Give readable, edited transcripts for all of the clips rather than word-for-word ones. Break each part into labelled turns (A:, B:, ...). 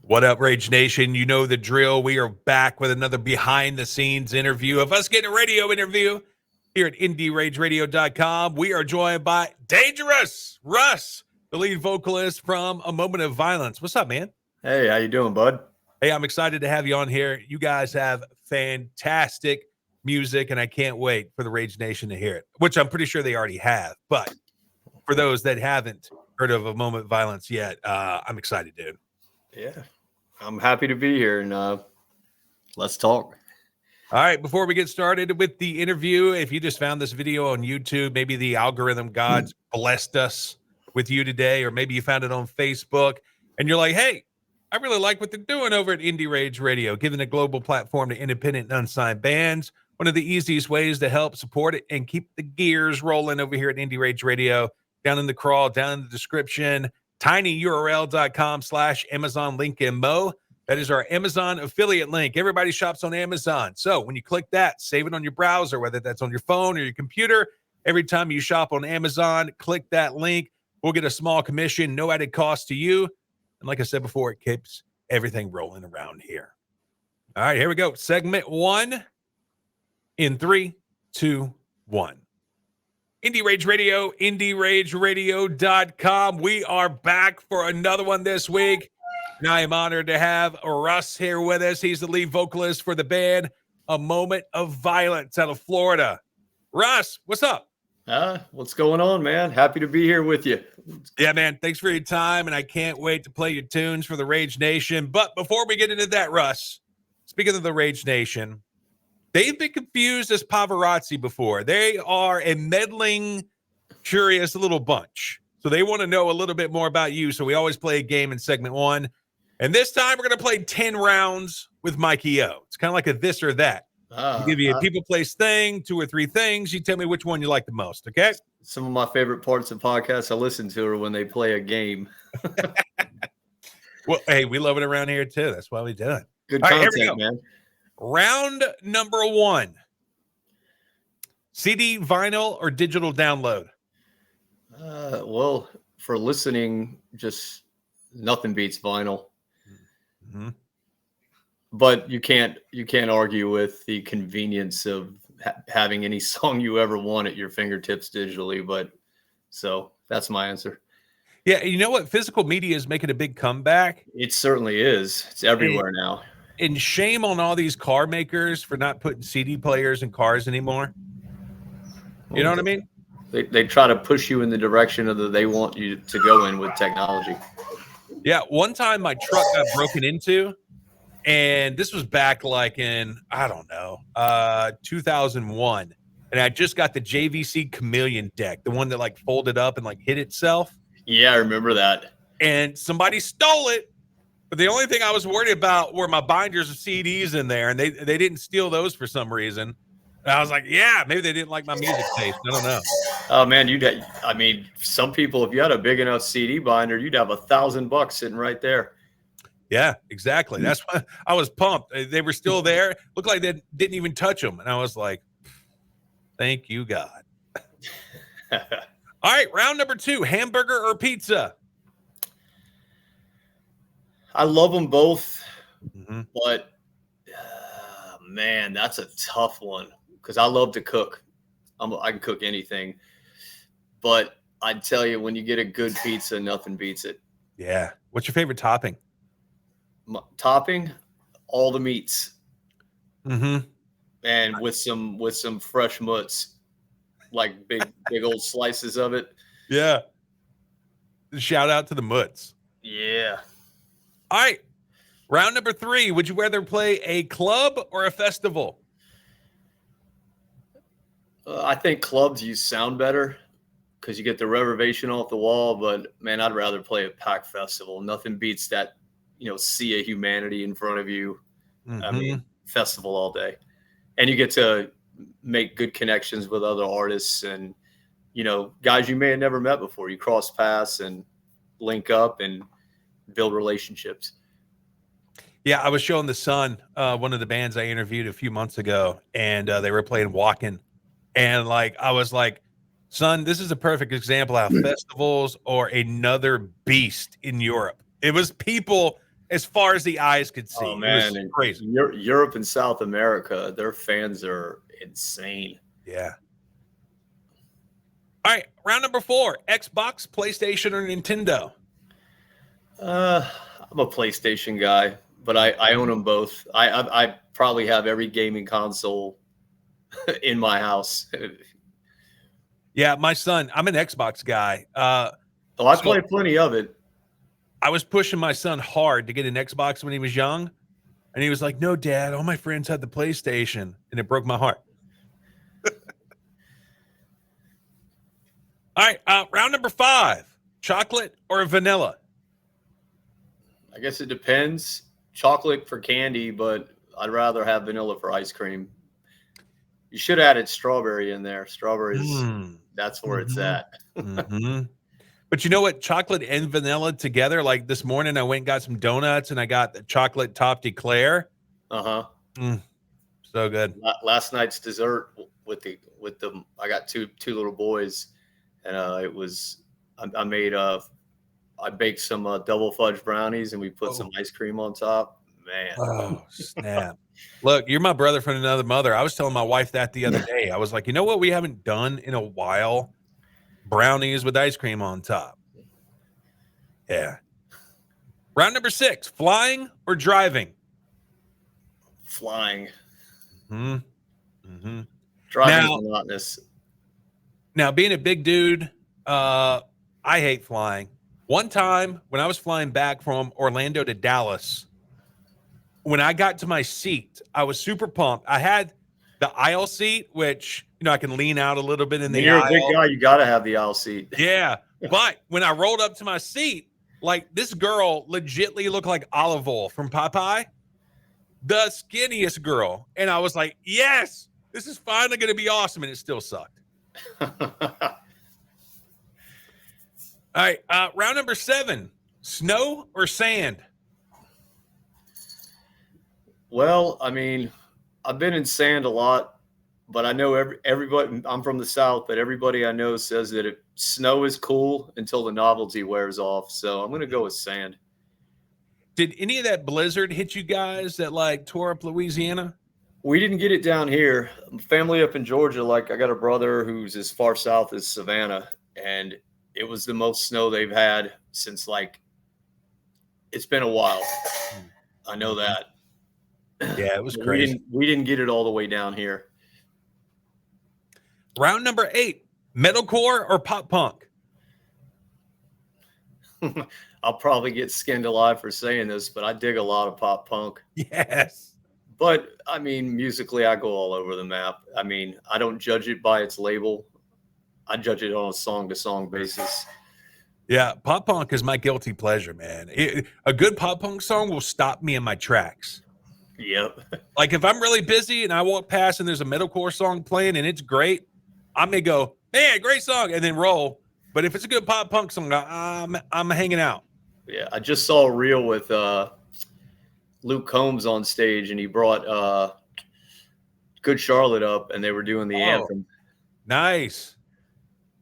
A: What up, Rage Nation? You know the drill. We are back with another behind-the-scenes interview of us getting a radio interview here at IndieRageRadio.com. We are joined by Dangerous Russ, the lead vocalist from A Moment of Violence. What's up, man?
B: Hey, how you doing, bud?
A: Hey, I'm excited to have you on here. You guys have fantastic music, and I can't wait for the Rage Nation to hear it, which I'm pretty sure they already have. But for those that haven't heard of A Moment of Violence yet, I'm excited, dude.
B: Yeah, I'm happy to be here, and let's talk.
A: All right, before we get started with the interview, if you just found this video on YouTube, maybe the algorithm gods blessed us with you today, or maybe you found it on Facebook, and you're like, hey, I really like what they're doing over at Indie Rage Radio, giving a global platform to independent and unsigned bands. One of the easiest ways to help support it and keep the gears rolling over here at Indie Rage Radio, down in the crawl, down in the description, tinyurl.com/Amazon link and Mo. That is our Amazon affiliate link. Everybody shops on Amazon. So when you click that, save it on your browser, whether that's on your phone or your computer. Every time you shop on Amazon, click that link. We'll get a small commission, no added cost to you. And like I said before, it keeps everything rolling around here. All right, here we go. Segment 1 in 3, 2, 1. Indie Rage Radio, IndieRageRadio.com. We are back for another one this week. And I am honored to have Russ here with us. He's the lead vocalist for the band A Moment of Violence out of Florida. Russ, what's up?
B: What's going on, man? Happy to be here with you.
A: Yeah, man. Thanks for your time, and I can't wait to play your tunes for the Rage Nation. But before we get into that, Russ, speaking of the Rage Nation, they've been confused as paparazzi before. They are a meddling, curious little bunch. So they want to know a little bit more about you. So we always play a game in segment 1. And this time we're going to play 10 rounds with Mikey O. It's kind of like a this or that. I'll give you a people, place, thing, 2 or 3 things. You tell me which one you like the most, okay?
B: Some of my favorite parts of podcasts I listen to are when they play a game.
A: Well, hey, we love it around here too. That's why we do it.
B: Good
A: All
B: content,
A: right, here we go.
B: man.
A: Round number 1. CD, vinyl, or digital download?
B: Well, for listening, just nothing beats vinyl.
A: Mm-hmm.
B: But you can't argue with the convenience of having any song you ever want at your fingertips digitally. But so that's my answer.
A: Yeah, you know what? Physical media is making a big comeback.
B: It certainly is. It's everywhere now.
A: And shame on all these car makers for not putting CD players in cars anymore. You know what I mean?
B: They try to push you in the direction of they want you to go in with technology.
A: Yeah, one time my truck got broken into, and this was back like in, I don't know, 2001. And I just got the JVC Chameleon deck, the one that like folded up and like hit itself.
B: Yeah, I remember that.
A: And somebody stole it. But the only thing I was worried about were my binders of CDs in there, and they didn't steal those for some reason. And I was like, yeah, maybe they didn't like my music taste. I don't know.
B: Oh man, some people, if you had a big enough CD binder, you'd have $1,000 sitting right there.
A: Yeah, exactly. That's why I was pumped. They were still there. Looked like they didn't even touch them. And I was like, thank you, God. All right, round number 2, hamburger or pizza?
B: I love them both,
A: but
B: man, that's a tough one because I love to cook. I can cook anything, but I'd tell you, when you get a good pizza, nothing beats it.
A: Yeah. What's your favorite topping?
B: Topping, all the meats,
A: and
B: with some fresh mutts, like big old slices of it.
A: Yeah. Shout out to the mutts.
B: Yeah.
A: All right. Round number 3. Would you rather play a club or a festival?
B: I think clubs you sound better because you get the reservation off the wall. But man, I'd rather play a packed festival. Nothing beats that, sea of humanity in front of you. I mean, festival all day, and you get to make good connections with other artists and guys you may have never met before. You cross paths and link up and build relationships.
A: Yeah, I was showing the Sun, one of the bands I interviewed a few months ago, and they were playing Walkin'. And I was like, son, this is a perfect example of how festivals are another beast in Europe. It was people as far as the eyes could see.
B: Oh man,
A: it was crazy.
B: Europe and South America, their fans are insane.
A: Yeah. All right, round number 4: Xbox, PlayStation, or Nintendo.
B: I'm a PlayStation guy, but I own them both. I probably have every gaming console in my house.
A: Yeah, my son. I'm an Xbox guy.
B: I play plenty of it.
A: I was pushing my son hard to get an Xbox when he was young, and he was like, "No, Dad, all my friends had the PlayStation," and it broke my heart. All right, round number 5: chocolate or vanilla.
B: I guess it depends. Chocolate for candy, but I'd rather have vanilla for ice cream. You should have added strawberry in there. Strawberries, that's where it's at.
A: But you know what? Chocolate and vanilla together. Like this morning, I went and got some donuts, and I got the chocolate topped eclair. So good.
B: Last night's dessert with the I got two little boys, and it was I baked some double fudge brownies, and we put some ice cream on top. Man.
A: Oh, snap. Look, you're my brother from another mother. I was telling my wife that the other day. I was like, you know what we haven't done in a while? Brownies with ice cream on top. Yeah. Round number 6: flying or driving.
B: Flying.
A: Driving
B: is monotonous.
A: Now, being a big dude, I hate flying. One time when I was flying back from Orlando to Dallas, when I got to my seat, I was super pumped. I had the aisle seat, which, I can lean out a little bit in the
B: You're
A: aisle.
B: a big guy, you got to have the aisle seat.
A: Yeah. But when I rolled up to my seat, like this girl legitly looked like Olive Oil from Popeye, the skinniest girl. And I was like, yes, this is finally going to be awesome. And it still sucked. All right. Round number 7: snow or sand.
B: Well, I mean, I've been in sand a lot, but I know everybody. I'm from the South, but everybody I know says that snow is cool until the novelty wears off. So I'm going to go with sand.
A: Did any of that blizzard hit you guys that tore up Louisiana?
B: We didn't get it down here. Family up in Georgia, I got a brother who's as far south as Savannah, and it was the most snow they've had since it's been a while. I know that.
A: Yeah, it was crazy.
B: We didn't get it all the way down here.
A: Round number 8: metalcore or pop punk.
B: I'll probably get skinned alive for saying this, but I dig a lot of pop punk.
A: Yes.
B: But I mean, musically, I go all over the map. I mean, I don't judge it by its label. I judge it on a song-to-song basis.
A: Yeah, pop punk is my guilty pleasure, man. A good pop punk song will stop me in my tracks.
B: Yep.
A: If I'm really busy and I walk past and there's a metalcore song playing and it's great, I may go, "Hey, great song," and then roll. But if it's a good pop punk song, I'm hanging out.
B: Yeah, I just saw a reel with Luke Combs on stage, and he brought Good Charlotte up, and they were doing the anthem.
A: Nice.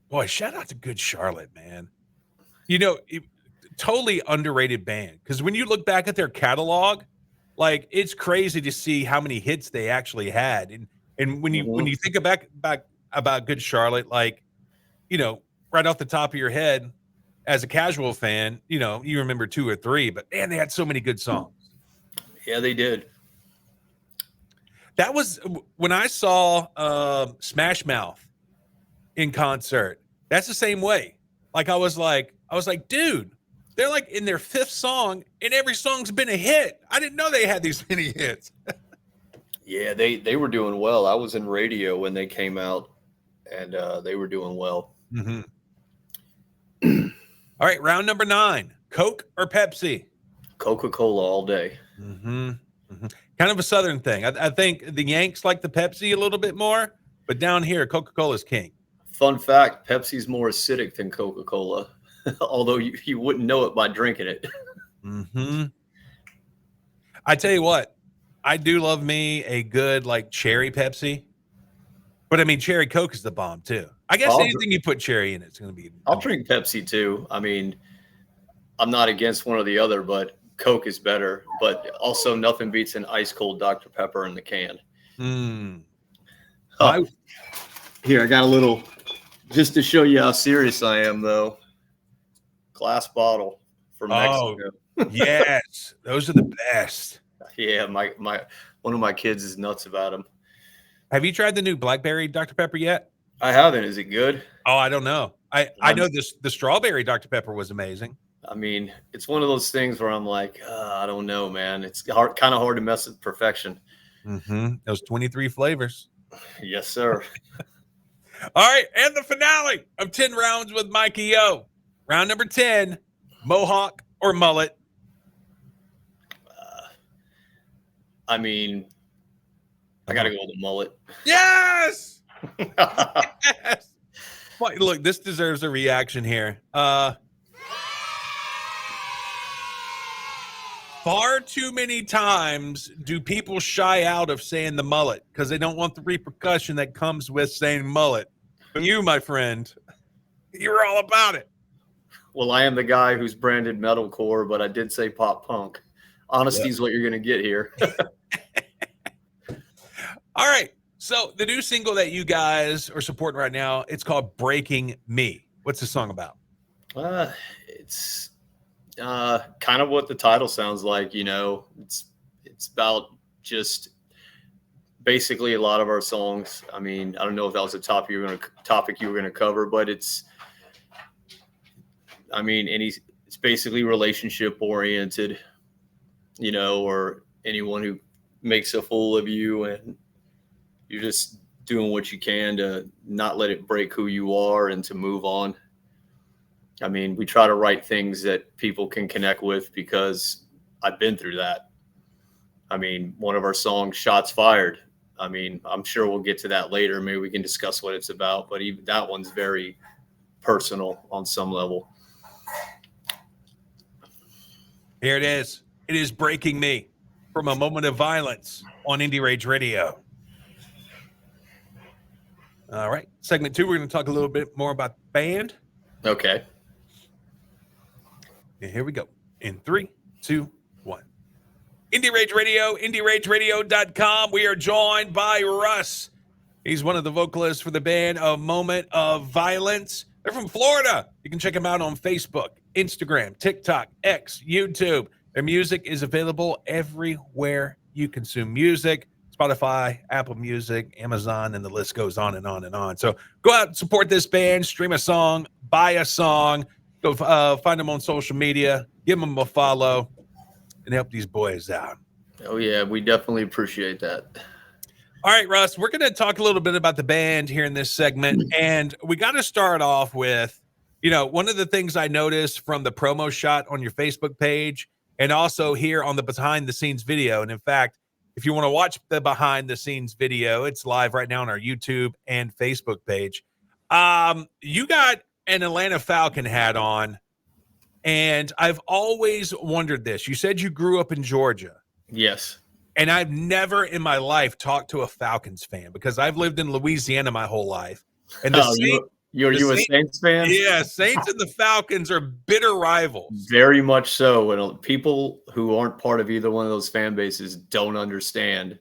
A: Boy, shout out to Good Charlotte, man. Totally underrated band, because when you look back at their catalog, it's crazy to see how many hits they actually had. And when you think about Good Charlotte, right off the top of your head, as a casual fan, you remember 2 or 3, but man, they had so many good songs.
B: Yeah, they did.
A: That was when I saw Smash Mouth in concert. That's the same way. I was like, dude, they're in their 5th song, and every song's been a hit. I didn't know they had these many hits.
B: Yeah, they were doing well. I was in radio when they came out, and they were doing well.
A: Mm-hmm. All right, round number 9: Coke or Pepsi?
B: Coca-Cola all day.
A: Mm-hmm. Mm-hmm. Kind of a Southern thing. I think the Yanks like the Pepsi a little bit more, but down here, Coca-Cola's king.
B: Fun fact, Pepsi's more acidic than Coca-Cola, although you wouldn't know it by drinking it.
A: Mm-hmm. I tell you what, I do love me a good cherry Pepsi, but I mean cherry Coke is the bomb too. I guess anything you put cherry in, it's going to be.
B: I'll drink Pepsi too. I mean, I'm not against one or the other, but Coke is better, but also nothing beats an ice cold Dr. Pepper in the can. Oh, here, I got a little, just to show you how serious I am, though. Glass bottle from Mexico.
A: Yes, those are the best.
B: Yeah, one of my kids is nuts about them.
A: Have you tried the new blackberry Dr. Pepper yet?
B: I haven't. Is it good?
A: Oh, I don't know. I know the strawberry Dr. Pepper was amazing.
B: I mean, it's one of those things where I'm like, I don't know, man. It's kind of hard to mess with perfection.
A: Those 23 flavors.
B: Yes, sir.
A: All right, and the finale of 10 Rounds with Mikey O. Round number 10, mohawk or mullet?
B: I mean, I got to go with the mullet.
A: Yes! Yes! Well, look, this deserves a reaction here. Far too many times do people shy out of saying the mullet because they don't want the repercussion that comes with saying mullet. But you, my friend, you're all about it.
B: Well, I am the guy who's branded metalcore, but I did say pop punk. Honesty is what you're going to get here.
A: All right. So the new single that you guys are supporting right now, it's called Breaking Me. What's the song about?
B: It's kind of what the title sounds like. You know, it's about just basically a lot of our songs. I mean, I don't know if that was a topic you were going to cover, but it's basically relationship oriented, you know, or anyone who makes a fool of you and you're just doing what you can to not let it break who you are and to move on. I mean, we try to write things that people can connect with because I've been through that. I mean, one of our songs, Shots Fired. I mean, I'm sure we'll get to that later. Maybe we can discuss what it's about, but even that one's very personal on some level.
A: Here it is. It is Breaking Me from A Moment of Violence on Indie Rage Radio. All right. Segment 2, we're going to talk a little bit more about the band.
B: Okay.
A: And here we go. In 3, 2, 1. Indie Rage Radio, IndieRageRadio.com. We are joined by Russ. He's one of the vocalists for the band A Moment of Violence. They're from Florida. You can check them out on Facebook, Instagram, TikTok, X, YouTube. Their music is available everywhere you consume music. Spotify, Apple Music, Amazon, and the list goes on and on and on. So go out and support this band, stream a song, buy a song, go find them on social media, give them a follow, and help these boys out.
B: Oh, yeah, we definitely appreciate that.
A: All right, Russ, we're going to talk a little bit about the band here in this segment, and we got to start off with, you know, one of the things I noticed from the promo shot on your Facebook page and also here on the behind-the-scenes video, and in fact, if you want to watch the behind-the-scenes video, it's live right now on our YouTube and Facebook page. You got an Atlanta Falcon hat on, and I've always wondered this. You said you grew up in Georgia.
B: Yes.
A: And I've never in my life talked to a Falcons fan because I've lived in Louisiana my whole life. And
B: you're a Saints fan?
A: Yeah, Saints and the Falcons are bitter rivals.
B: Very much so. And people who aren't part of either one of those fan bases don't understand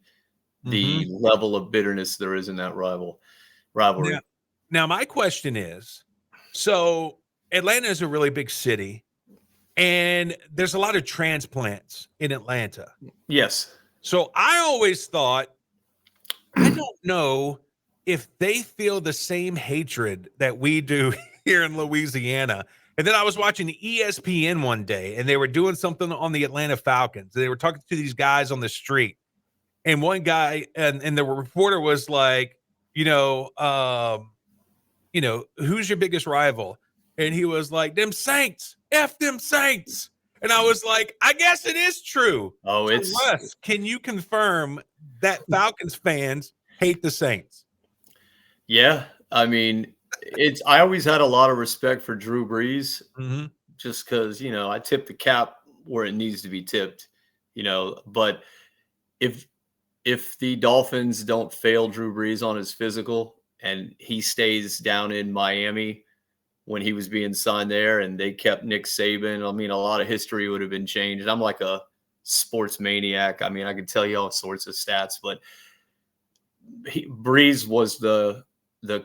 B: the level of bitterness there is in that rivalry.
A: Now, my question is, so Atlanta is a really big city, and there's a lot of transplants in Atlanta.
B: Yes.
A: So I always thought, I don't know if they feel the same hatred that we do here in Louisiana. And then I was watching ESPN one day, and they were doing something on the Atlanta Falcons. They were talking to these guys on the street, and one guy, and the reporter was like, who's your biggest rival? And he was like, them Saints, F them Saints. And I was like, I guess it is true.
B: Oh,
A: so Russ, can you confirm that Falcons fans hate the Saints?
B: Yeah. I mean, I always had a lot of respect for Drew Brees just because, I tip the cap where it needs to be tipped, but if the Dolphins don't fail Drew Brees on his physical and he stays down in Miami, when he was being signed there, and they kept Nick Saban. I mean, a lot of history would have been changed. I'm like a sports maniac. I mean, I could tell you all sorts of stats, but Breeze was the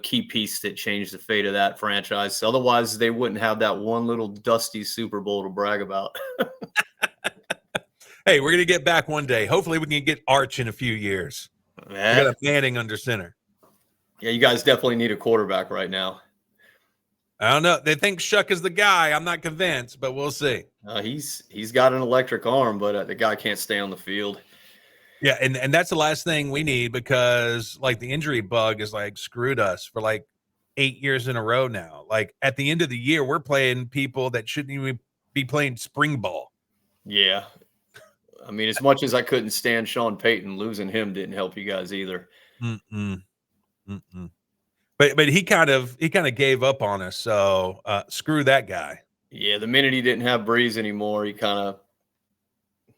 B: key piece that changed the fate of that franchise. Otherwise, they wouldn't have that one little dusty Super Bowl to brag about.
A: Hey, we're going to get back one day. Hopefully we can get Arch in a few years. We got a Manning under center.
B: Yeah, you guys definitely need a quarterback right now.
A: I don't know. They think Shuck is the guy. I'm not convinced, but we'll see.
B: He's got an electric arm, but the guy can't stay on the field.
A: Yeah, and that's the last thing we need, because like the injury bug is like screwed us for like 8 years in a row now. Like at the end of the year, we're playing people that shouldn't even be playing spring ball.
B: Yeah. I mean, as much as I couldn't stand Sean Payton, losing him didn't help you guys either.
A: But he kind of gave up on us. So screw that guy.
B: Yeah, the minute he didn't have Breeze anymore, he kind of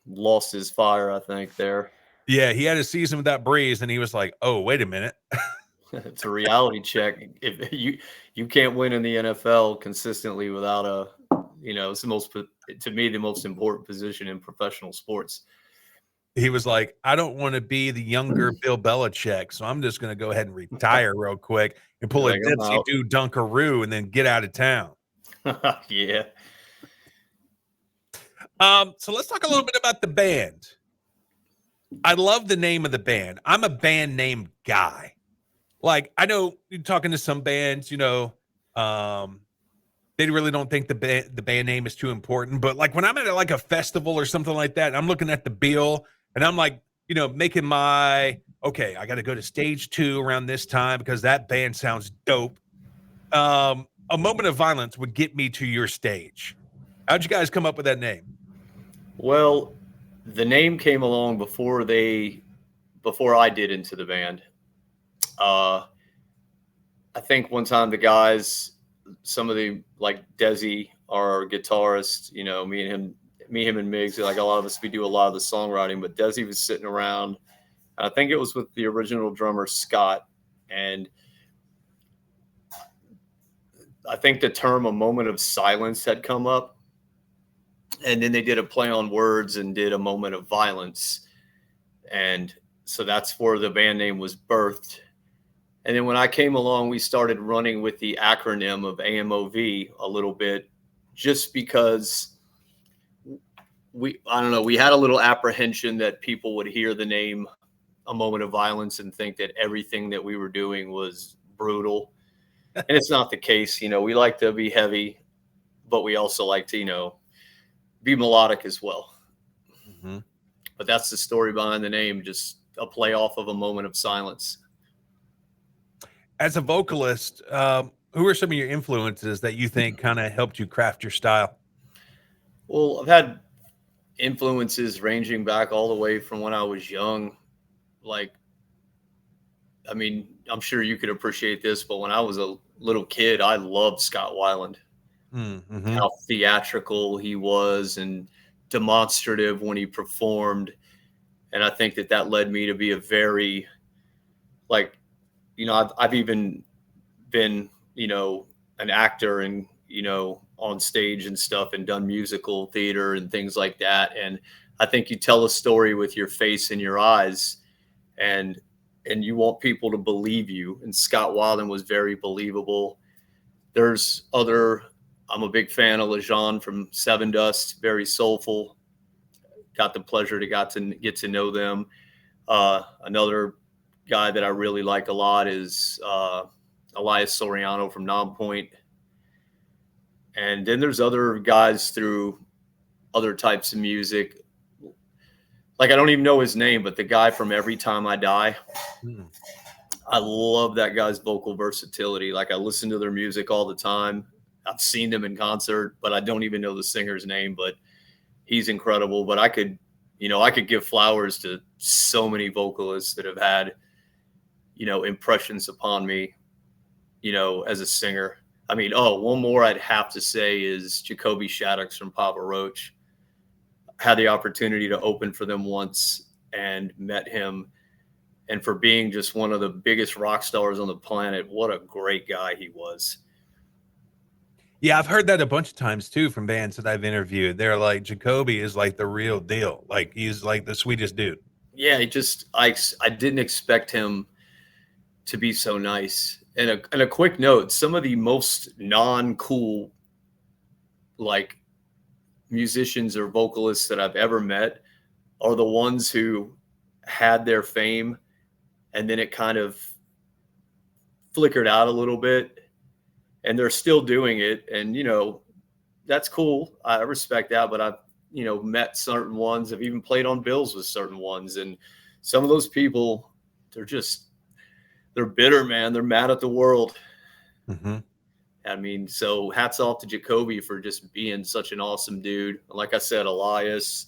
B: lost his fire, I think, there.
A: Yeah, he had a season without Breeze, and he was like, "Oh, wait a minute."
B: It's a reality check. If you can't win in the NFL consistently without it's to me the most important position in professional sports.
A: He was like, "I don't want to be the younger Bill Belichick, so I'm just going to go ahead and retire real quick and pull a dipsy do dunkaroo and then get out of town."
B: Yeah.
A: So let's talk a little bit about the band. I love the name of the band. I'm a band name guy. Like, I know you're talking to some bands, they really don't think the band name is too important. But like when I'm at like a festival or something like that, and I'm looking at the bill and I'm like, making I got to go to stage 2 around this time because that band sounds dope. A Moment of Violence would get me to your stage. How'd you guys come up with that name?
B: Well, the name came along before I did into the band. I think one time the guys, some of the like Desi, our guitarist, me and him and Miggs, like a lot of us, we do a lot of the songwriting, but Desi was sitting around. I think it was with the original drummer Scott, and I think the term "a moment of silence" had come up. And then they did a play on words and did a moment of violence. And so that's where the band name was birthed. And then when I came along, we started running with the acronym of AMOV a little bit, just because we had a little apprehension that people would hear the name A Moment of Violence and think that everything that we were doing was brutal. And it's not the case. We like to be heavy, but we also like to, be melodic as well. Mm-hmm. But that's the story behind the name, just a play off of A Moment of Silence.
A: As a vocalist, who are some of your influences that you think kind of helped you craft your style?
B: Well, I've had influences ranging back all the way from when I was young. Like, I mean, I'm sure you could appreciate this, but when I was a little kid, I loved Scott Weiland. Mm-hmm. How theatrical he was and demonstrative when he performed. And I think that led me to be a very, like, I've even been, an actor and, on stage and stuff and done musical theater and things like that. And I think you tell a story with your face and your eyes, and you want people to believe you. And Scott Weiland was very believable. I'm a big fan of LeJean from Seven Dust, very soulful. Got the pleasure to get to know them. Another guy that I really like a lot is Elias Soriano from Nonpoint. And then there's other guys through other types of music. Like, I don't even know his name, but the guy from Every Time I Die. I love that guy's vocal versatility. Like, I listen to their music all the time. I've seen them in concert, but I don't even know the singer's name, but he's incredible. But I could give flowers to so many vocalists that have had, impressions upon me, as a singer. I mean, one more I'd have to say is Jacoby Shaddix from Papa Roach. Had the opportunity to open for them once and met him. And for being just one of the biggest rock stars on the planet, what a great guy he was.
A: Yeah, I've heard that a bunch of times too from bands that I've interviewed. They're like, Jacoby is like the real deal. Like he's like the sweetest dude.
B: Yeah, I didn't expect him to be so nice. And a quick note, some of the most non-cool like musicians or vocalists that I've ever met are the ones who had their fame and then it kind of flickered out a little bit and they're still doing it. And, that's cool. I respect that, but I've, met certain ones. I've even played on bills with certain ones. And some of those people, they're bitter, man. They're mad at the world.
A: Mm-hmm.
B: I mean, so hats off to Jacoby for just being such an awesome dude. Like I said, Elias,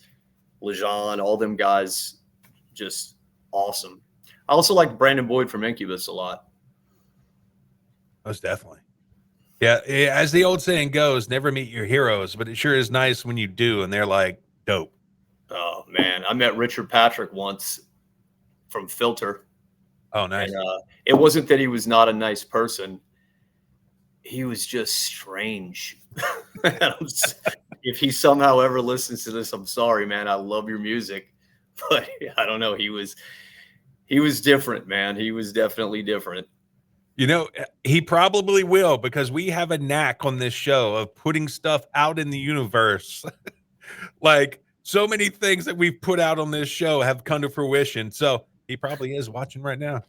B: Lejean, all them guys, just awesome. I also like Brandon Boyd from Incubus a lot.
A: Most definitely. Yeah, as the old saying goes, never meet your heroes, but it sure is nice when you do, and they're like dope.
B: Oh, man. I met Richard Patrick once from Filter.
A: Oh, nice.
B: And it wasn't that he was not a nice person. He was just strange. If he somehow ever listens to this, I'm sorry, man. I love your music. But I don't know. He was different, man. He was definitely different.
A: He probably will, because we have a knack on this show of putting stuff out in the universe. Like so many things that we've put out on this show have come to fruition. So he probably is watching right now.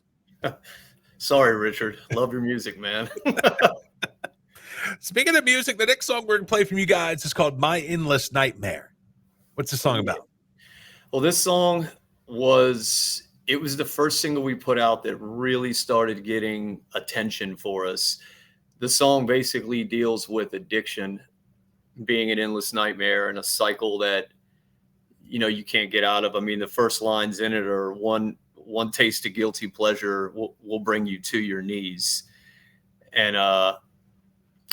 B: Sorry, Richard. Love your music, man.
A: Speaking of music, the next song we're going to play from you guys is called My Endless Nightmare. What's the song about?
B: Well, this song was the first single we put out that really started getting attention for us. The song basically deals with addiction being an endless nightmare and a cycle that, you can't get out of. I mean, the first lines in it are one taste of guilty pleasure will bring you to your knees. And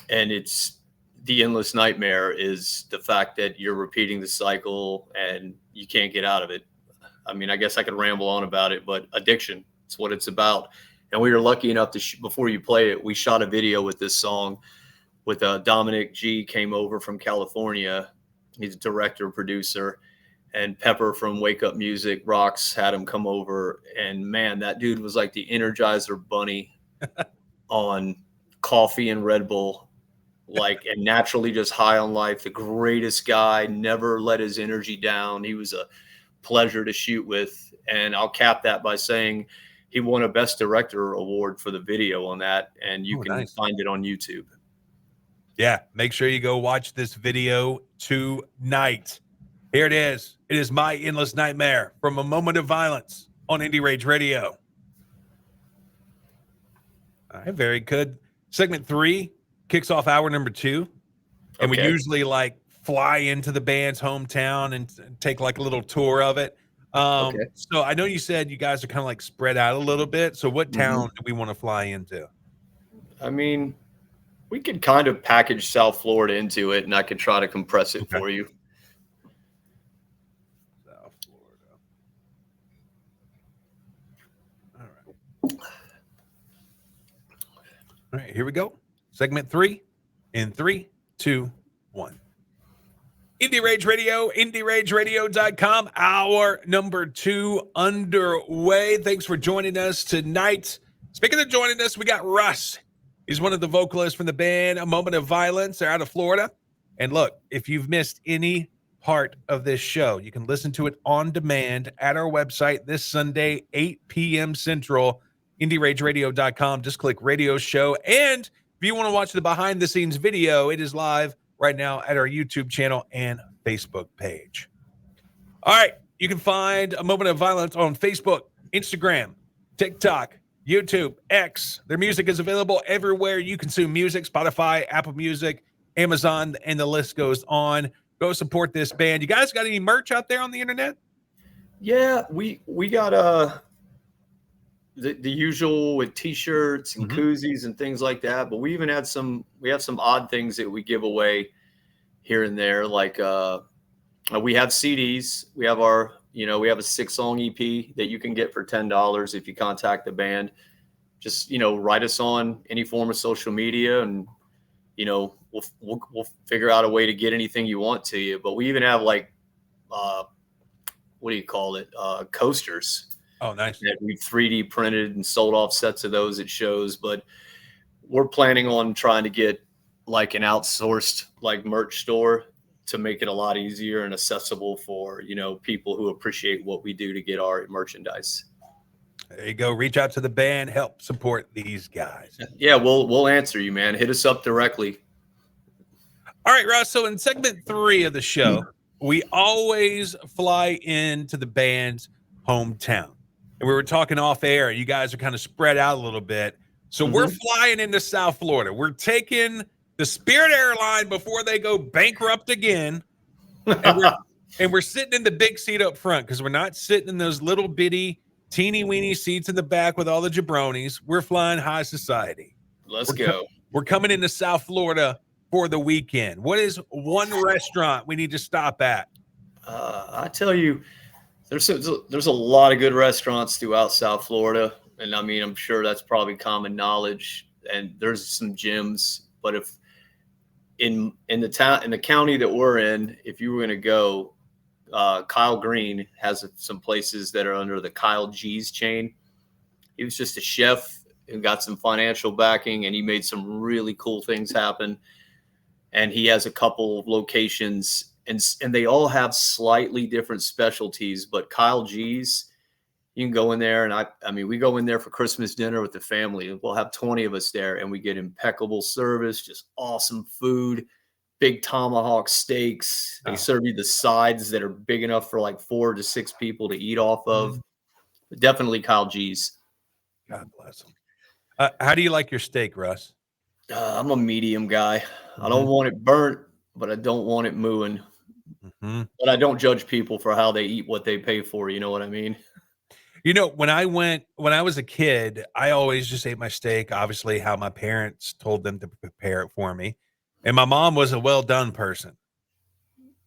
B: it's the endless nightmare is the fact that you're repeating the cycle and you can't get out of it. I mean, I guess I could ramble on about it, but addiction, it's what it's about. And we were lucky enough to, before you play it, we shot a video with this song with Dominic G came over from California. He's a director, producer, and Pepper from Wake Up Music Rocks had him come over. And man, that dude was like the Energizer Bunny on coffee and Red Bull, and naturally just high on life. The greatest guy, never let his energy down. He was a pleasure to shoot with. And I'll cap that by saying he won a Best Director award for the video on that. And you can find it on YouTube.
A: Yeah, make sure you go watch this video tonight. Here it is. It is My Endless Nightmare from A Moment of Violence on Indie Rage Radio. All right, very good. Segment 3 kicks off hour number 2. And we usually fly into the band's hometown and take a little tour of it. So I know you said you guys are kind of spread out a little bit. So what town do we want to fly into?
B: I mean, we could kind of package South Florida into it, and I could try to compress it for you.
A: South Florida. All right, here we go. Segment 3 in 3, 2, 1. Indie Rage Radio, IndieRageRadio.com. Hour number 2 underway. Thanks for joining us tonight. Speaking of joining us, we got Russ. He's one of the vocalists from the band A Moment of Violence. They're out of Florida. And look, if you've missed any part of this show, you can listen to it on demand at our website this Sunday, 8 p.m. Central, IndieRageRadio.com. Just click Radio Show. And if you want to watch the behind-the-scenes video, it is live right now at our YouTube channel and Facebook page. All right, you can find A Moment of Violence on Facebook, Instagram, TikTok, YouTube, X. Their music is available everywhere you consume music: Spotify, Apple Music, Amazon, and the list goes on. Go support this band. You guys got any merch out there on the internet?
B: Yeah, we got the usual with t-shirts and koozies and things like that, but we even had we have some odd things that we give away here and there. We have CDs. We have we have a 6-song EP that you can get for $10 if you contact the band. Just, write us on any form of social media and, we'll figure out a way to get anything you want to you. But we even have like, what do you call it? Coasters.
A: Oh, nice.
B: That we 3D printed and sold off sets of those at shows. But we're planning on trying to get like an outsourced like merch store to make it a lot easier and accessible for, people who appreciate what we do to get our merchandise.
A: There you go. Reach out to the band, help support these guys.
B: Yeah, we'll answer you, man. Hit us up directly.
A: All right, Russ. So in segment 3 of the show, we always fly into the band's hometown. And we were talking off air. You guys are kind of spread out a little bit. So we're flying into South Florida. We're taking the Spirit airline before they go bankrupt again. And we're sitting in the big seat up front because we're not sitting in those little bitty, teeny weeny seats in the back with all the jabronis. We're flying high society.
B: Let's go.
A: We're coming into South Florida for the weekend. What is one restaurant we need to stop at?
B: I tell you, there's a lot of good restaurants throughout South Florida. And I mean, I'm sure that's probably common knowledge. And there's some gyms. But if in the county that we're in, if you were going to go, Kyle Green has some places that are under the Kyle G's chain. He was just a chef who got some financial backing, and he made some really cool things happen. And he has a couple of locations, and they all have slightly different specialties. But Kyle G's, you can go in there, and I mean, we go in there for Christmas dinner with the family. We'll have 20 of us there, and we get impeccable service, just awesome food. Big tomahawk steaks. They serve you the sides that are big enough for like 4 to 6 people to eat off of. Definitely Kyle G's.
A: God bless him. How do you like your steak, Russ?
B: I'm a medium guy. I don't want it burnt, but I don't want it mooing. But I don't judge people for how they eat what they pay for. You know what I mean?
A: When I was a kid, I always just ate my steak, obviously how my parents told them to prepare it for me. And my mom was a well-done person.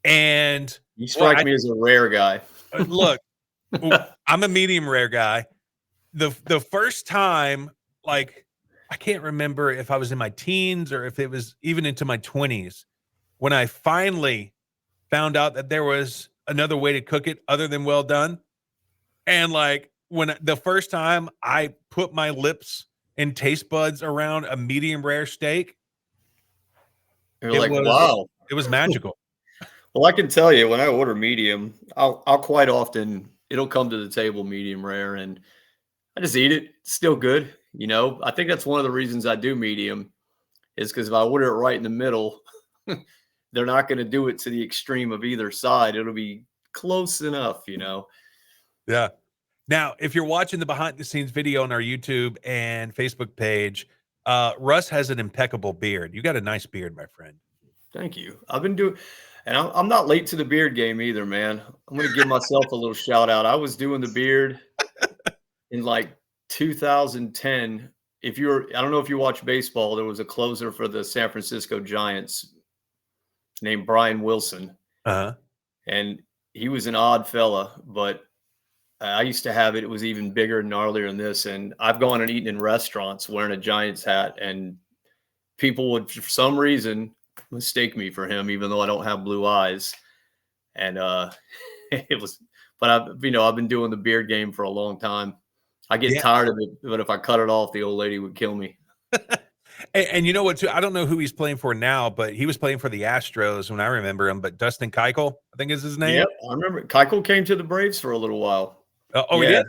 A: And
B: you strike me as a rare guy.
A: Look, I'm a medium rare guy. The first time, like, I can't remember if I was in my teens or if it was even into my 20s, when I finally found out that there was another way to cook it other than well done. And like when the first time I put my lips and taste buds around a medium rare steak,
B: you're like, wow,
A: it was magical.
B: Well, I can tell you when I order medium, I'll quite often, it'll come to the table medium rare and I just eat it. It's still good. I think that's one of the reasons I do medium is because if I order it right in the middle, they're not going to do it to the extreme of either side. It'll be close enough,
A: Yeah. Now, if you're watching the behind the scenes video on our YouTube and Facebook page, Russ has an impeccable beard. You got a nice beard, my friend.
B: Thank you. I've been doing, and I'm not late to the beard game either, man. I'm going to give myself a little shout out. I was doing the beard in like 2010. I don't know if you watch baseball, there was a closer for the San Francisco Giants named Brian Wilson. And he was an odd fella, but I used to have it. It was even bigger and gnarlier than this. And I've gone and eaten in restaurants wearing a Giants hat, and people would, for some reason, mistake me for him, even though I don't have blue eyes. And it was, but I've been doing the beard game for a long time. I get tired of it, but if I cut it off, the old lady would kill me.
A: And you know what, too? I don't know who he's playing for now, but he was playing for the Astros when I remember him. But Dustin Keuchel, I think is his name.
B: Yep, I remember. Keuchel came to the Braves for a little while.
A: He did?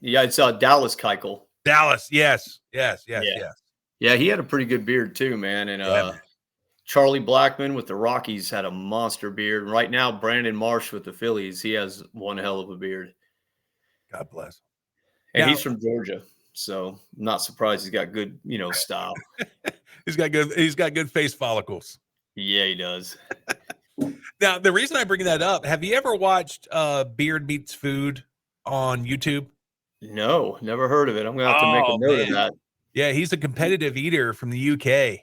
B: Yeah, it's Dallas Keuchel.
A: Dallas, yes.
B: Yeah, he had a pretty good beard too, man. And Charlie Blackmon with the Rockies had a monster beard. And right now, Brandon Marsh with the Phillies, he has one hell of a beard.
A: God bless.
B: And he's from Georgia, so I'm not surprised he's got good, style.
A: He's got good face follicles.
B: Yeah, he does.
A: Now, the reason I bring that up, have you ever watched Beard Meets Food on YouTube?
B: No, never heard of it. I'm going to have to make a note of that.
A: Yeah, he's a competitive eater from the UK.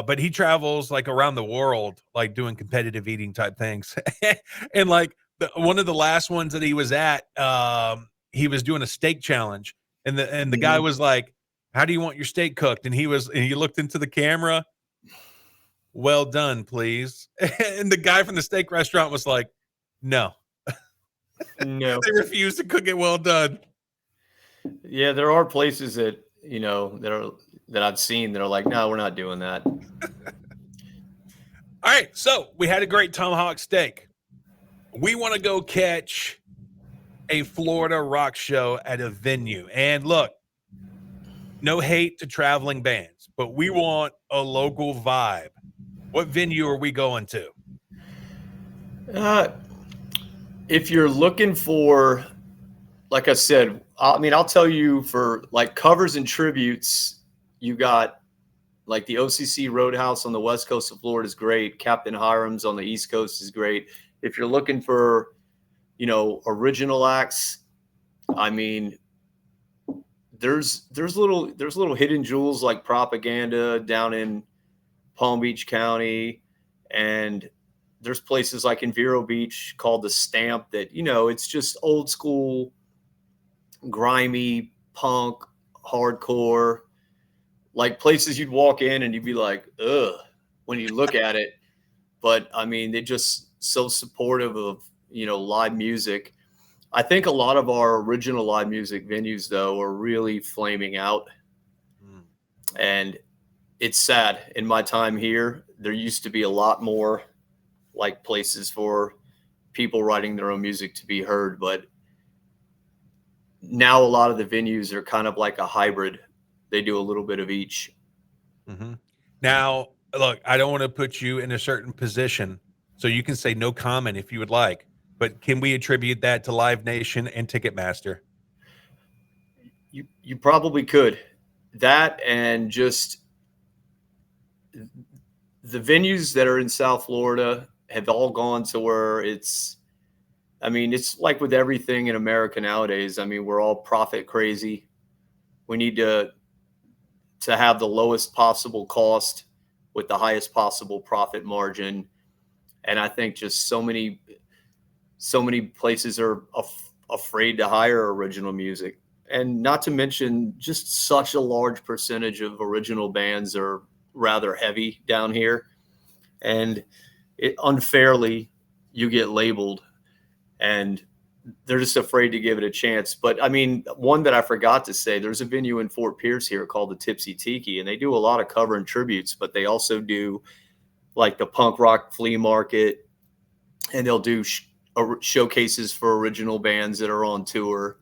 A: But he travels like around the world, like doing competitive eating type things. And like one of the last ones that he was at, he was doing a steak challenge, and the guy was like, "How do you want your steak cooked?" And he looked into the camera, well done, please. And the guy from the steak restaurant was like, no.
B: No.
A: They refused to cook it well done.
B: Yeah, there are places that, that I've seen that are like, no, we're not doing that.
A: All right, so we had a great tomahawk steak. We want to go catch a Florida rock show at a venue. And look, no hate to traveling bands, but we want a local vibe. What venue are we going to?
B: If you're looking for, like I said, I'll tell you, for like covers and tributes, you got like the OCC Roadhouse on the west coast of Florida is great. Captain Hiram's on the east coast is great. If you're looking for, original acts, I mean, there's little hidden jewels like Propaganda down in Palm Beach County, and there's places like in Vero Beach called the Stamp that, it's just old school, grimy punk, hardcore, like places you'd walk in and you'd be like, ugh, when you look at it. But I mean, they're just so supportive of, live music. I think a lot of our original live music venues, though, are really flaming out. And it's sad. In my time here, there used to be a lot more like places for people writing their own music to be heard. But now a lot of the venues are kind of like a hybrid. They do a little bit of each.
A: Mm-hmm. Now, look, I don't want to put you in a certain position, so you can say no comment if you would like. But can we attribute that to Live Nation and Ticketmaster?
B: You probably could. That, and just the venues that are in South Florida have all gone to where it's like with everything in America nowadays. I mean, we're all profit crazy. We need to have the lowest possible cost with the highest possible profit margin. And I think just so many places are afraid to hire original music. And not to mention, just such a large percentage of original bands are rather heavy down here. And unfairly, you get labeled, and they're just afraid to give it a chance. But I mean, one that I forgot to say, there's a venue in Fort Pierce here called the Tipsy Tiki, and they do a lot of cover and tributes, but they also do like the punk rock flea market, and they'll do showcases for original bands that are on tour.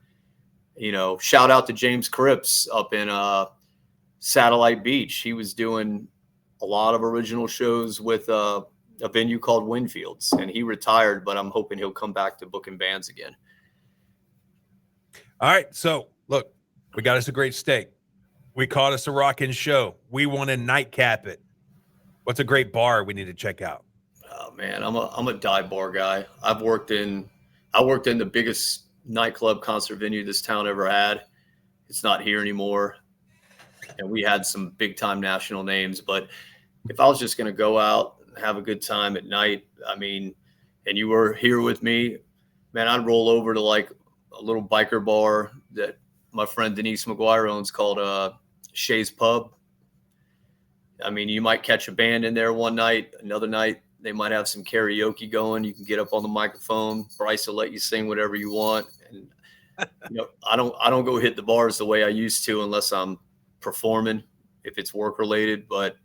B: Shout out to James Cripps up in Satellite Beach. He was doing a lot of original shows with a venue called Winfields, and he retired, but I'm hoping he'll come back to booking bands again.
A: All right. So look, we got us a great steak. We caught us a rockin' show. We want to nightcap it. What's a great bar we need to check out?
B: Oh man, I'm a dive bar guy. I worked in the biggest nightclub concert venue this town ever had. It's not here anymore. And we had some big time national names, but if I was just going to go out and have a good time at night, and you were here with me, man, I'd roll over to like a little biker bar that my friend Denise McGuire owns called Shay's Pub. You might catch a band in there one night, another night they might have some karaoke going. You can get up on the microphone. Bryce will let you sing whatever you want. And I don't go hit the bars the way I used to unless I'm performing, if it's work related. But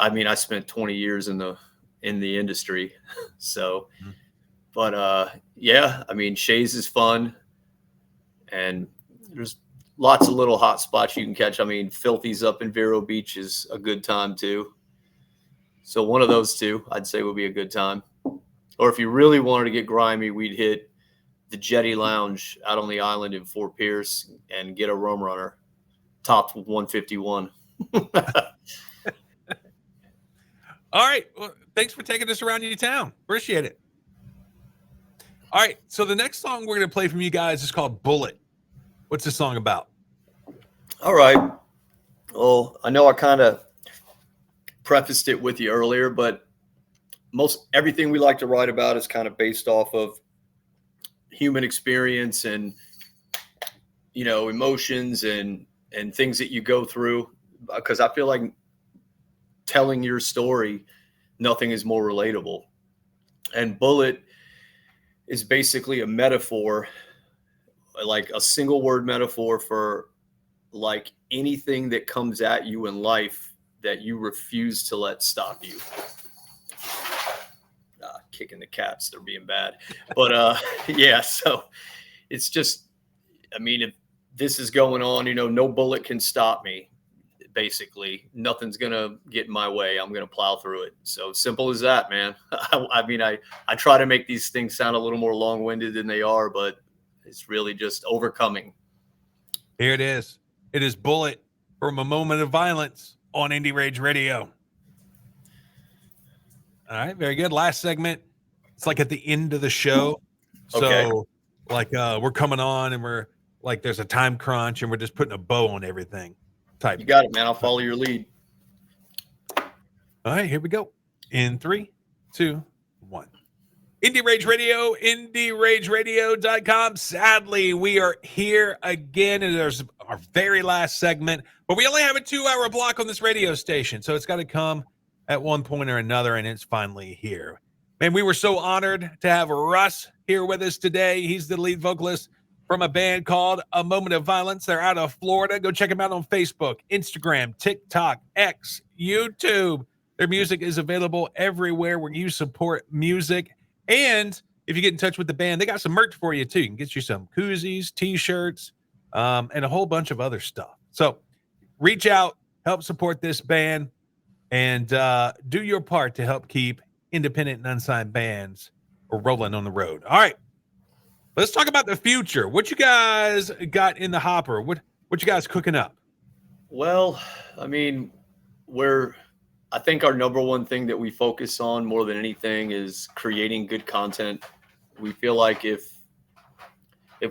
B: I spent 20 years in the industry. So, but Shay's is fun, and there's lots of little hot spots you can catch. Filthy's up in Vero Beach is a good time too. So one of those two, I'd say, would be a good time. Or if you really wanted to get grimy, we'd hit the Jetty Lounge out on the island in Fort Pierce and get a rum runner, topped with 151.
A: All right. Well, thanks for taking us around your town. Appreciate it. All right. So the next song we're going to play from you guys is called Bullet. What's this song about?
B: All right. Well, I know I kind of prefaced it with you earlier, but most everything we like to write about is kind of based off of human experience and, emotions and things that you go through, because I feel like telling your story nothing is more relatable. And bullet is basically a metaphor, like a single word metaphor for like anything that comes at you in life that you refuse to let stop you. Kicking the cats, they're being bad. But yeah, so it's just, I mean, if this is going on, you know, no bullet can stop me. Basically, nothing's gonna get in my way. I'm gonna plow through it. So simple as that, man. I mean, I try to make these things sound a little more long-winded than they are, but it's really just overcoming.
A: Here it is. It is Bullet from A Moment of Violence on Indie Rage Radio. All right, very good. Last segment. It's like at the end of the show. So
B: Okay.
A: like we're coming on and we're like there's a time crunch and we're just putting a bow on everything. Type.
B: You got it, man. I'll follow your lead.
A: All right, here we go. In 3, 2, 1. Indie Rage Radio, IndieRageRadio.com. Sadly, we are here again, and there's our very last segment, but we only have a 2-hour block on this radio station, so it's got to come at one point or another, and it's finally here. Man, we were so honored to have Russ here with us today. He's the lead vocalist from a band called A Moment of Violence. They're out of Florida. Go check them out on Facebook, Instagram, TikTok, X, YouTube. Their music is available everywhere where you support music. And if you get in touch with the band, they got some merch for you too. You can get you some koozies, t-shirts, and a whole bunch of other stuff. So reach out, help support this band, and do your part to help keep independent and unsigned bands rolling on the road. All right, let's talk about the future. What you guys got in the hopper? What you guys cooking up?
B: Well, I mean, I think our number one thing that we focus on more than anything is creating good content. We feel like if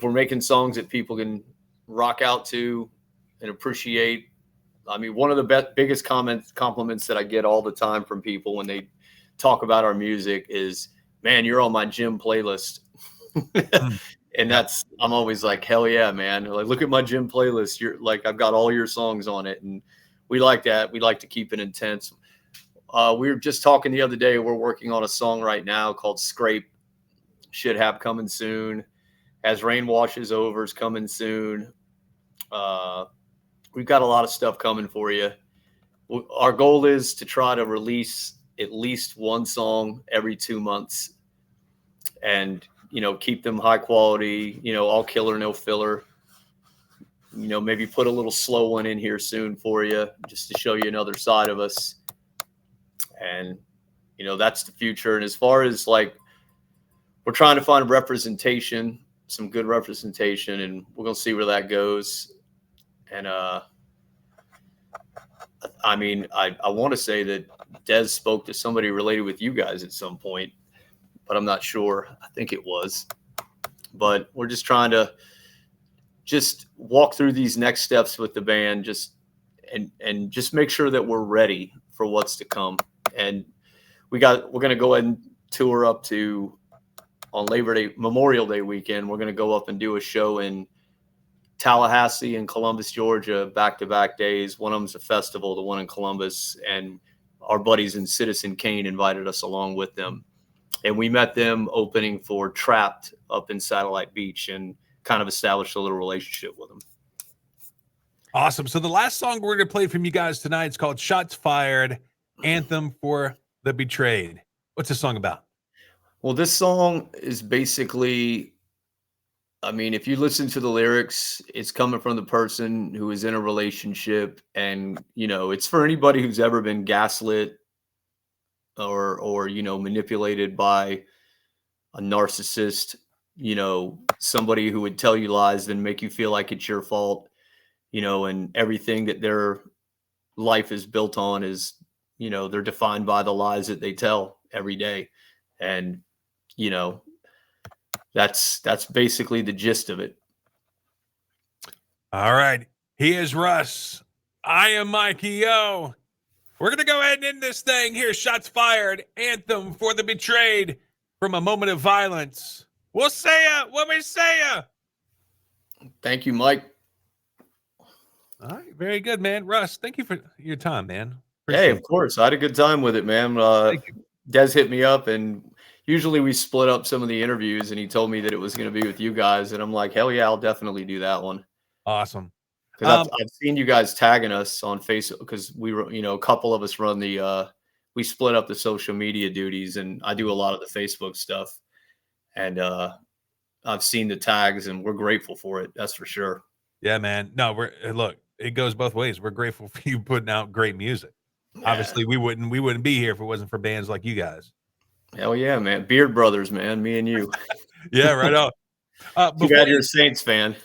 B: we're making songs that people can rock out to and appreciate, I mean, one of the biggest compliments that I get all the time from people when they talk about our music is, man, you're on my gym playlist. And I'm always like, hell yeah, man. Like, look at my gym playlist. You're like, I've got all your songs on it. And we like that. We like to keep it intense. We were just talking the other day. We're working on a song right now called Scrape. Should have coming soon. As Rain Washes Over is coming soon. We've got a lot of stuff coming for you. Our goal is to try to release at least one song every 2 months and, you know, keep them high quality, you know, all killer, no filler. You know, maybe put a little slow one in here soon for you just to show you another side of us. And, you know, that's the future. And as far as like, we're trying to find representation, some good representation, and we're going to see where that goes. And, I mean, I want to say that Des spoke to somebody related with you guys at some point, but I'm not sure. I think it was. But we're just trying to just walk through these next steps with the band, and just make sure that we're ready for what's to come. And we're going to go ahead and tour up to on Memorial Day weekend. We're going to go up and do a show in Tallahassee and Columbus, Georgia, back-to-back days. One of them's a festival, the one in Columbus, and our buddies in Citizen Kane invited us along with them. And we met them opening for Trapped up in Satellite Beach and kind of established a little relationship with them.
A: Awesome. So the last song we're going to play from you guys tonight is called Shots Fired, Anthem for the Betrayed. What's this song about?
B: Well, this song is basically, I mean, if you listen to the lyrics, it's coming from the person who is in a relationship, and, you know, it's for anybody who's ever been gaslit or, you know, manipulated by a narcissist, you know, somebody who would tell you lies and make you feel like it's your fault, you know, and everything that their life is built on is, you know, they're defined by the lies that they tell every day. And, you know, that's basically the gist of it.
A: All right. He is Russ. I am Mikey O. We're going to go ahead and end this thing here. Shots Fired, Anthem for the Betrayed from A Moment of Violence. We'll say ya when we say ya.
B: Thank you, Mike.
A: All right. Very good, man. Russ, thank you for your time, man.
B: Hey,
A: Appreciate
B: of course. I had a good time with it, man.
A: Thank you.
B: Des hit me up, and usually we split up some of the interviews, and he told me that it was going to be with you guys, and I'm like, hell yeah, I'll definitely do that one.
A: Awesome.
B: Because I've seen you guys tagging us on Facebook, because we were, a couple of us run we split up the social media duties, and I do a lot of the Facebook stuff. And I've seen the tags, and we're grateful for it. That's for sure.
A: Yeah, man. No, look, it goes both ways. We're grateful for you putting out great music.
B: Yeah.
A: Obviously, we wouldn't be here if it wasn't for bands like you guys.
B: Hell yeah, man. Beard Brothers, man. Me and you.
A: Yeah, right on.
B: Too bad you're a Saints fan.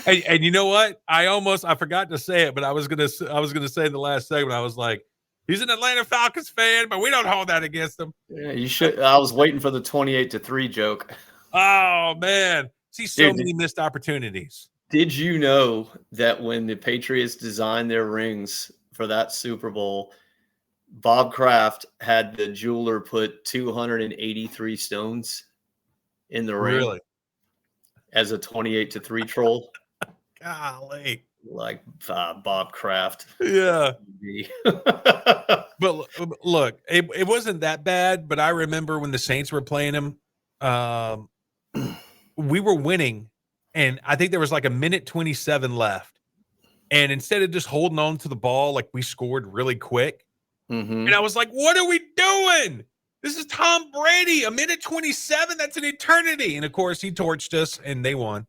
A: And you know what? I forgot to say it, but I was gonna say in the last segment, I was like, he's an Atlanta Falcons fan, but we don't hold that against him.
B: Yeah, you should. I was waiting for the 28-3 joke.
A: Oh man, see many missed opportunities.
B: Did you know that when the Patriots designed their rings for that Super Bowl, Bob Kraft had the jeweler put 283 stones in the ring as a 28-3 troll?
A: Golly.
B: Like Bob Kraft.
A: Yeah. But look, it wasn't that bad, but I remember when the Saints were playing him, we were winning, and I think there was like a minute 27 left. And instead of just holding on to the ball, like, we scored really quick.
B: Mm-hmm.
A: And I was like, what are we doing? This is Tom Brady. A minute 27, that's an eternity. And of course, he torched us, and they won.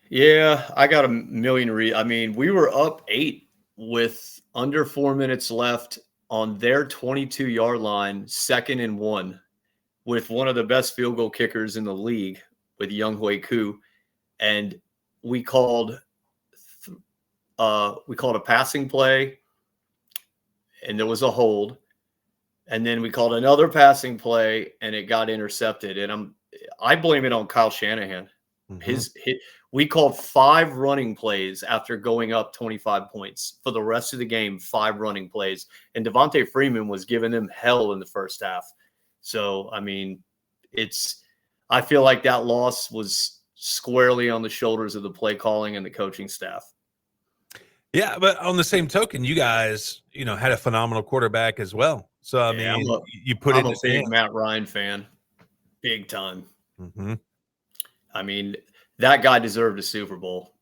B: Yeah, I got a million I mean, we were up 8 with under 4 minutes left on their 22-yard line, 2nd and 1, with one of the best field goal kickers in the league, with Younghoe Koo, and we called a passing play, and there was a hold, and then we called another passing play, and it got intercepted. And I blame it on Kyle Shanahan. Mm-hmm. We called 5 running plays after going up 25 points for the rest of the game. 5 running plays, and Devontae Freeman was giving them hell in the first half. So I mean, I feel like that loss was squarely on the shoulders of the play calling and the coaching staff.
A: Yeah, but on the same token, you guys, had a phenomenal quarterback as well. So I mean, you put it in the
B: big Matt Ryan fan, big time.
A: Mm-hmm.
B: I mean, that guy deserved a Super Bowl.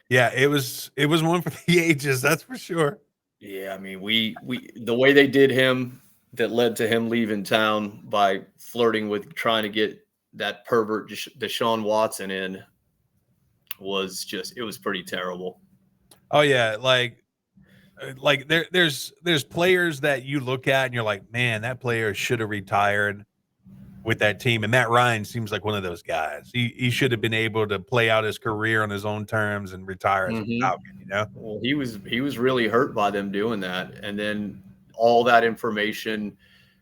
A: Yeah, it was one for the ages, that's for sure.
B: Yeah, I mean, we the way they did him, that led to him leaving town by flirting with trying to get that pervert Deshaun Watson in, was pretty terrible.
A: Oh yeah, like there's players that you look at and you're like, man, that player should have retired with that team. And Matt Ryan seems like one of those guys. He should have been able to play out his career on his own terms and retire as a Falcon,
B: Well, he was really hurt by them doing that. And then all that information,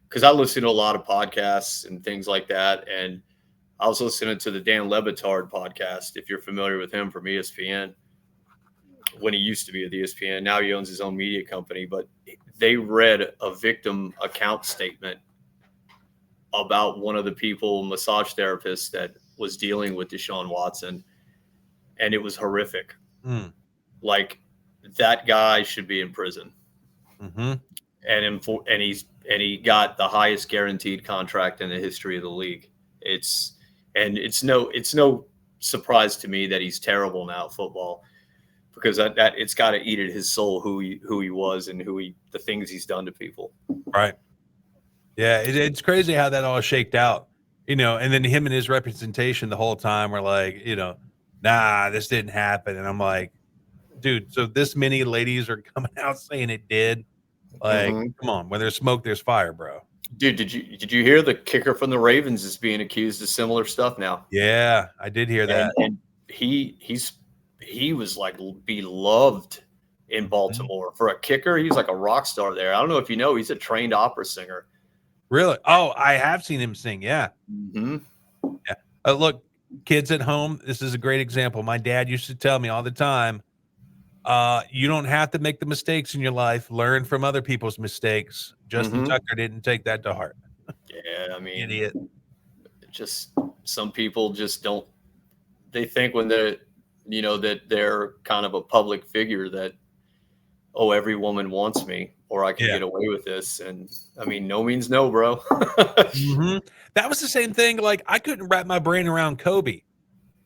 B: because I listen to a lot of podcasts and things like that, and I was listening to the Dan Le Batard podcast, if you're familiar with him, from ESPN, when he used to be at ESPN. Now he owns his own media company. But they read a victim account statement about one of the massage therapists that was dealing with Deshaun Watson, and it was horrific. Like, that guy should be in prison.
A: Mm-hmm.
B: And he got the highest guaranteed contract in the history of the league. It's no surprise to me that he's terrible now at football, because that it's got to eat at his soul who he was and the things he's done to people.
A: Right. Yeah, it's crazy how that all shaked out, and then him and his representation the whole time were like, nah, this didn't happen. And I'm like, dude, so this many ladies are coming out saying it did. Like, come on, where there's smoke, there's fire, bro.
B: Dude, did you hear the kicker from the Ravens is being accused of similar stuff now?
A: Yeah, I did hear that.
B: And he was like beloved in Baltimore for a kicker. He was like a rock star there. I don't know if you know, he's a trained opera singer.
A: Really? Oh, I have seen him sing. Yeah.
B: Mm-hmm.
A: Yeah. Look, kids at home, this is a great example. My dad used to tell me all the time, you don't have to make the mistakes in your life. Learn from other people's mistakes. Justin Tucker didn't take that to heart.
B: Yeah, I mean,
A: idiot.
B: Just some people just don't. They think when that they're kind of a public figure that, oh, every woman wants me, or I can
A: Yeah.
B: get away with this. And I mean, no means no, bro.
A: Mhm. That was the same thing. Like, I couldn't wrap my brain around Kobe.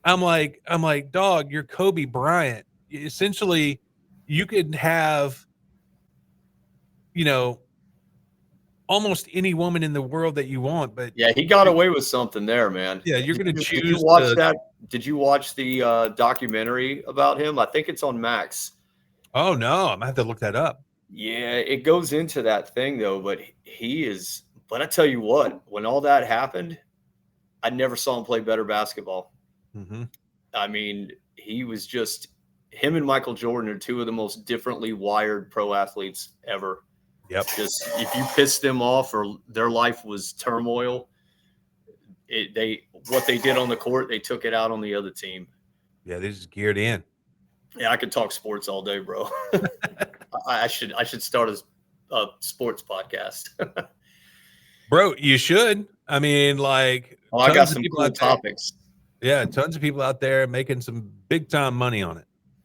A: I'm like, dog, you're Kobe Bryant. Essentially, you could have, you know, almost any woman in the world that you want, but
B: Yeah, he got away with something there, man.
A: yeah, you're going to
B: Did you
A: choose
B: watch
A: to.
B: that? Did you watch the documentary about him? I think it's on Max.
A: Oh no, I'm gonna have to look that up.
B: Yeah, it goes into that thing though, but he is. But I tell you what, when all that happened, I never saw him play better basketball.
A: Mm-hmm.
B: I mean, he was just him and Michael Jordan are two of the most differently wired pro athletes ever.
A: Yep.
B: Just if you pissed them off or their life was turmoil, what they did on the court, they took it out on the other team.
A: Yeah, they just geared in.
B: Yeah, I could talk sports all day, bro. I should start a sports podcast.
A: Bro, you should. I mean, like,
B: I got
A: tons of
B: some
A: people
B: cool
A: out there.
B: topics.
A: Yeah, tons of people out there making some big time money on it.